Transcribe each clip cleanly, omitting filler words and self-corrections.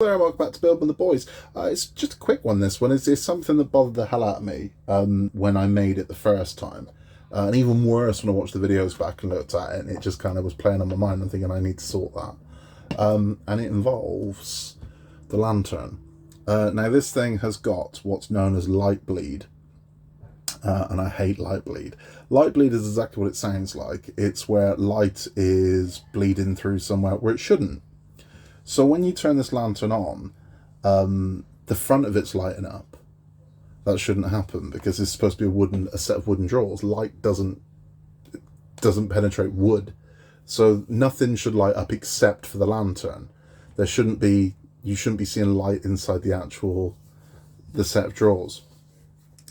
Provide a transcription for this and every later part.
there and welcome back to Build with the Boys. It's just a quick one, this one. It's something that bothered the hell out of me when I made it the first time. And even worse when I watched the videos back and looked at it, and it just kind of was playing on my mind. I'm thinking I need to sort that. And it involves the lantern. Now this thing has got what's known as light bleed. And I hate light bleed. Light bleed is exactly what it sounds like. It's where light is bleeding through somewhere where it shouldn't. So when you turn this lantern on, the front of it's lighting up. That shouldn't happen because it's supposed to be a set of wooden drawers. Light doesn't penetrate wood, so nothing should light up except for the lantern. You shouldn't be seeing light inside the set of drawers.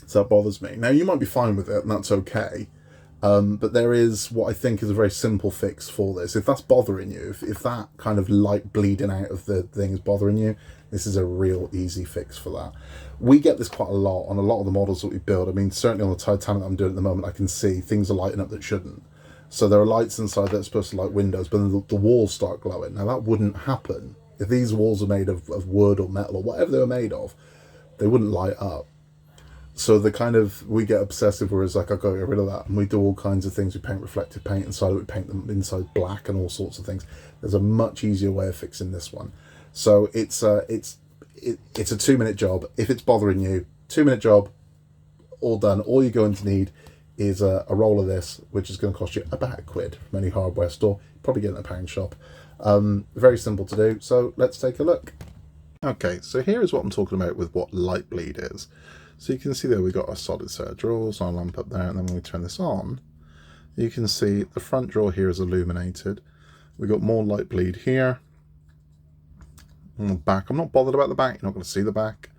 So that bothers me. Now you might be fine with it, and that's okay. But there is what I think is a very simple fix for this. If that's bothering you, if that kind of light bleeding out of the thing is bothering you, this is a real easy fix for that. We get this quite a lot on a lot of the models that we build. I mean, certainly on the Titanic that I'm doing at the moment, I can see things are lighting up that shouldn't. So there are lights inside that are supposed to light windows, but then the walls start glowing. Now that wouldn't happen. If these walls are made of wood or metal or whatever they were made of, they wouldn't light up. So we get obsessive where it's like, I've got to get rid of that. And we do all kinds of things. We paint reflective paint inside it. We paint them inside black and all sorts of things. There's a much easier way of fixing this one. So it's a 2-minute job. If it's bothering you, 2-minute job, all done. All you're going to need is a roll of this, which is going to cost you about £1 from any hardware store. Probably get it in a pound shop. Very simple to do. So let's take a look. Okay, so here is what I'm talking about with what light bleed is. So you can see there we've got a solid set of drawers, our lamp up there, and then when we turn this on, you can see the front drawer here is illuminated. We've got more light bleed here. On the back, I'm not bothered about the back, you're not going to see the back.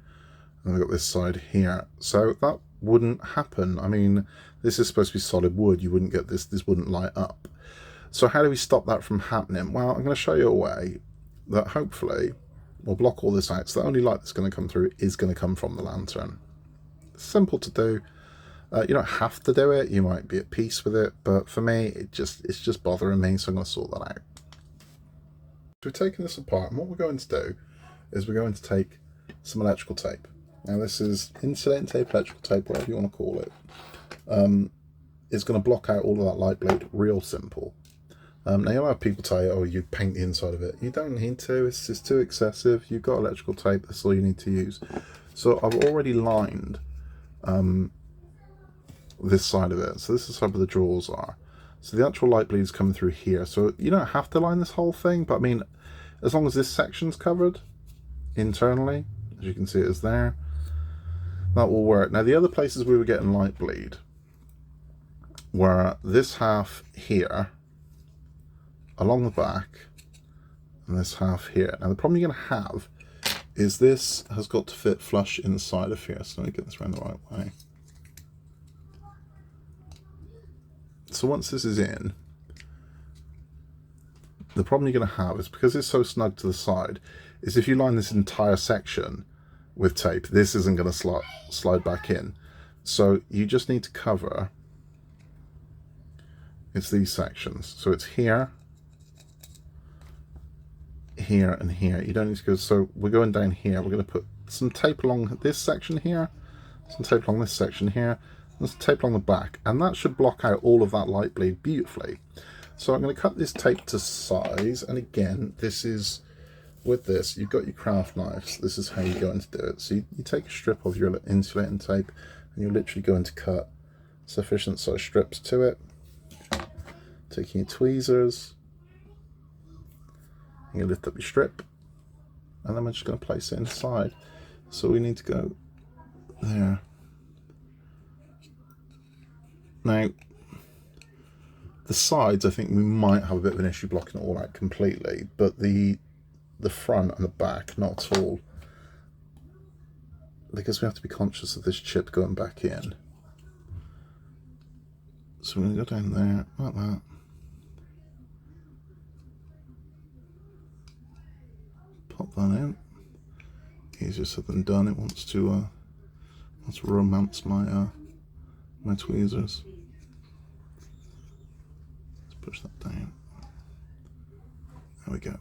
And we've got this side here. So that wouldn't happen. I mean, this is supposed to be solid wood. You wouldn't get this wouldn't light up. So how do we stop that from happening? Well, I'm going to show you a way that hopefully will block all this out. So the only light that's going to come through is going to come from the lantern. Simple to do. You don't have to do it. You might be at peace with it, but for me, it's just bothering me, so I'm going to sort that out. So we're taking this apart, and what we're going to do is we're going to take some electrical tape. Now this is insulating tape, electrical tape, whatever you want to call it. It's going to block out all of that light bleed. Real simple. Now you'll have people tell you, oh, you paint the inside of it. You don't need to. It's just too excessive. You've got electrical tape. That's all you need to use. So I've already lined this side of it. So this is how the drawers are. So the actual light bleed is coming through here. So you don't have to line this whole thing, but I mean, as long as this section's covered internally, as you can see it is there, that will work. Now the other places we were getting light bleed were this half here, along the back, and this half here. Now the problem you're going to have is this has got to fit flush inside of here. So let me get this around the right way. So once this is in, the problem you're going to have is, because it's so snug to the side, is if you line this entire section with tape, this isn't going to slide back in. So you just need to cover, it's these sections. So it's here, here and here. You don't need to go, so we're going down here. We're going to put some tape along this section here, some tape along this section here, and some tape along the back, and that should block out all of that light bleed beautifully. So I'm going to cut this tape to size, and again, this is, with this, you've got your craft knives. This is how you're going to do it. So you take a strip of your insulating tape, and you're literally going to cut sufficient size strips to it, taking your tweezers, you lift up your strip, and then we're just going to place it inside. So we need to go there. Now, the sides, I think we might have a bit of an issue blocking it all out completely, but the front and the back, not at all, because we have to be conscious of this chip going back in. So we're going to go down there, like that. Pop that in. Easier said than done. It wants to romance my my tweezers. Let's push that down. There we go.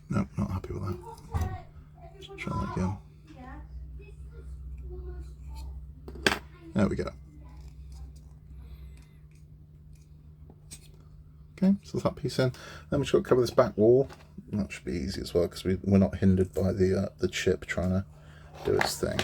Nope, not happy with that. Just try that again. There we go. Okay, so that piece in. Then we've got to cover this back wall. That should be easy as well because we're not hindered by the chip trying to do its thing.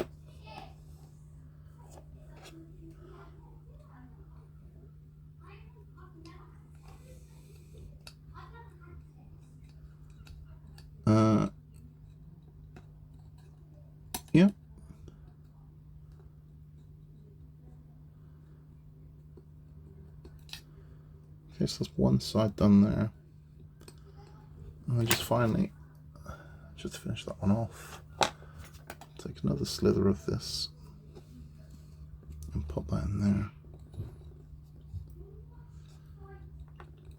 Yeah. Okay, so that's one side done there. And then just finally, just finish that one off. Take another slither of this and pop that in there.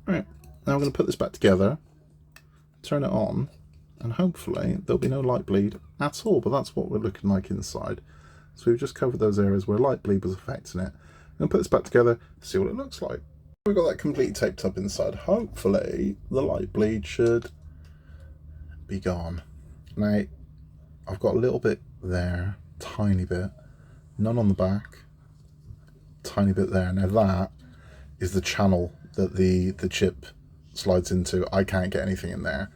Right, now I'm going to put this back together, turn it on, and hopefully there'll be no light bleed at all, but that's what we're looking like inside. So we've just covered those areas where light bleed was affecting it. I'm going to put this back together, see what it looks like. We've got that completely taped up inside. Hopefully the light bleed should be gone. Now, I've got a little bit there, tiny bit, none on the back, tiny bit there. Now that is the channel that the chip slides into. I can't get anything in there,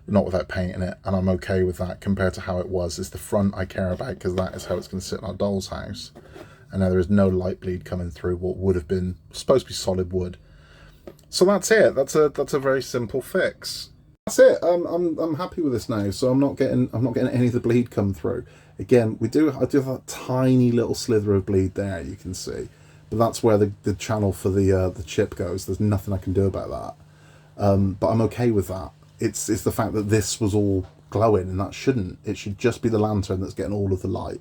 not without painting it, and I'm okay with that compared to how it was. It's the front I care about because that is how it's going to sit in our doll's house. And now there is no light bleed coming through what would have been supposed to be solid wood. So that's it. That's a very simple fix. That's it. I'm happy with this now. So I'm not getting any of the bleed come through. Again, I do have that tiny little slither of bleed there, you can see, but that's where the channel for the chip goes. There's nothing I can do about that. But I'm okay with that. It's the fact that this was all glowing, and that shouldn't. It should just be the lantern that's getting all of the light.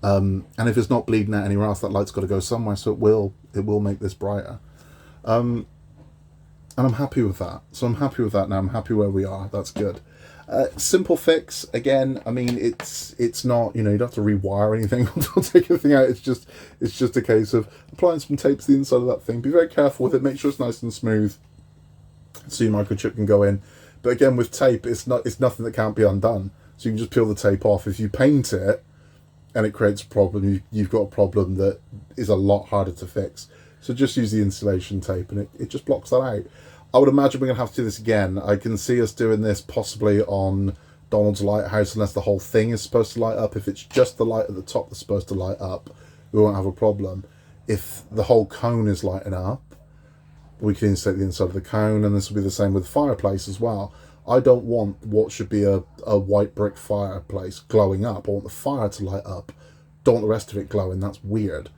And if it's not bleeding out anywhere else, that light's got to go somewhere, so it will make this brighter. And I'm happy with that. So I'm happy with that now. I'm happy where we are. That's good. Simple fix. Again, I mean, it's not, you don't have to rewire anything or take anything out. It's just a case of applying some tape to the inside of that thing. Be very careful with it. Make sure it's nice and smooth so your microchip can go in. But again, with tape, it's nothing that can't be undone. So you can just peel the tape off. If you paint it and it creates a problem, you've got a problem that is a lot harder to fix. So just use the insulation tape and it just blocks that out. I would imagine we're going to have to do this again. I can see us doing this possibly on Donald's Lighthouse, unless the whole thing is supposed to light up. If it's just the light at the top that's supposed to light up, we won't have a problem. If the whole cone is lighting up, we can insulate the inside of the cone, and this will be the same with the fireplace as well. I don't want what should be a white brick fireplace glowing up. I want the fire to light up. Don't want the rest of it glowing. That's weird.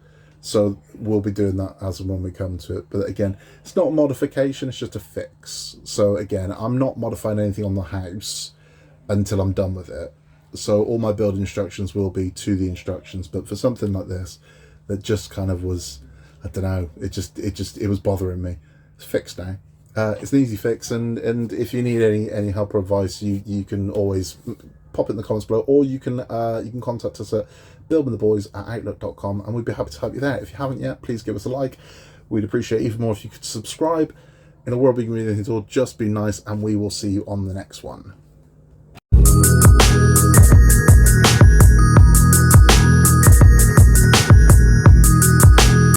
So we'll be doing that as and when we come to it. But again, it's not a modification, it's just a fix. So again, I'm not modifying anything on the house until I'm done with it. So all my build instructions will be to the instructions. But for something like this, that just kind of was, I don't know, it was bothering me. It's fixed now. It's an easy fix, and if you need any help or advice, you can always pop it in the comments below, or you can contact us at buildingtheboys@outlook.com, and we'd be happy to help you there. If you haven't yet, please give us a like. We'd appreciate even more if you could subscribe. In a world we can read anything at all, just be nice, and we will see you on the next one.